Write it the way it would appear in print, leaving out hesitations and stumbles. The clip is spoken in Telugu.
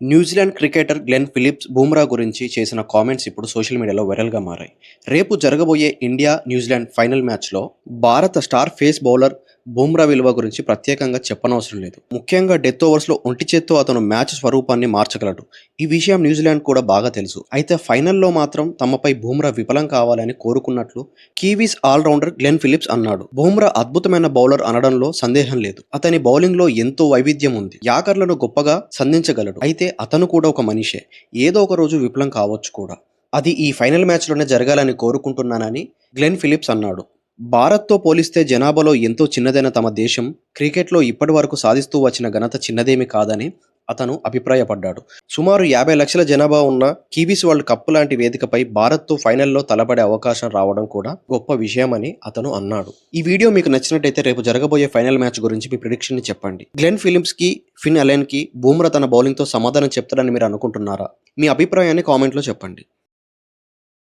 New Zealand cricketer Glenn Phillips Bumrah గురించి చేసిన కామెంట్స్ ఇప్పుడు సోషల్ మీడియాలో వైరల్గా మారాయి. రేపు జరగబోయే ఇండియా న్యూజిలాండ్ ఫైనల్ మ్యాచ్లో భారత స్టార్ పేస్ బౌలర్ బూమ్రా విలువ గురించి ప్రత్యేకంగా చెప్పనవసరం లేదు. ముఖ్యంగా డెత్ ఓవర్స్లో ఒంటి చేత్తో అతను మ్యాచ్ స్వరూపాన్ని మార్చగలడు. ఈ విషయం న్యూజిలాండ్ కూడా బాగా తెలుసు. అయితే ఫైనల్లో మాత్రం తమపై బూమ్రా విఫలం కావాలని కోరుకున్నట్లు కీవీస్ ఆల్రౌండర్ గ్లెన్ ఫిలిప్స్ అన్నాడు. బూమ్రా అద్భుతమైన బౌలర్ అనడంలో సందేహం లేదు. అతని బౌలింగ్లో ఎంతో వైవిధ్యం ఉంది. యాకర్లను గొప్పగా సంధించగలడు. అయితే అతను కూడా ఒక మనిషే. ఏదో ఒక రోజు విఫలం కావచ్చు కూడా. అది ఈ ఫైనల్ మ్యాచ్లోనే జరగాలని కోరుకుంటున్నానని గ్లెన్ ఫిలిప్స్ అన్నాడు. భారత్తో పోలిస్తే జనాభాలో ఎంతో చిన్నదైన తమ దేశం క్రికెట్లో ఇప్పటి వరకు సాధిస్తూ వచ్చిన ఘనత చిన్నదేమీ కాదని అతను అభిప్రాయపడ్డాడు. సుమారు 50 లక్షల జనాభా ఉన్న కీవీస్ వరల్డ్ కప్ లాంటి వేదికపై భారత్తో ఫైనల్లో తలపడే అవకాశం రావడం కూడా గొప్ప విషయమని అతను అన్నాడు. ఈ వీడియో మీకు నచ్చినట్టయితే రేపు జరగబోయే ఫైనల్ మ్యాచ్ గురించి మీ ప్రిడిక్షన్ ని చెప్పండి. గ్లెన్ ఫిలిప్స్కి, ఫిన్ అలెన్కి బూమ్రా తన బౌలింగ్తో సమాధానం చెప్తాడని మీరు అనుకుంటున్నారా? మీ అభిప్రాయాన్ని కామెంట్లో చెప్పండి.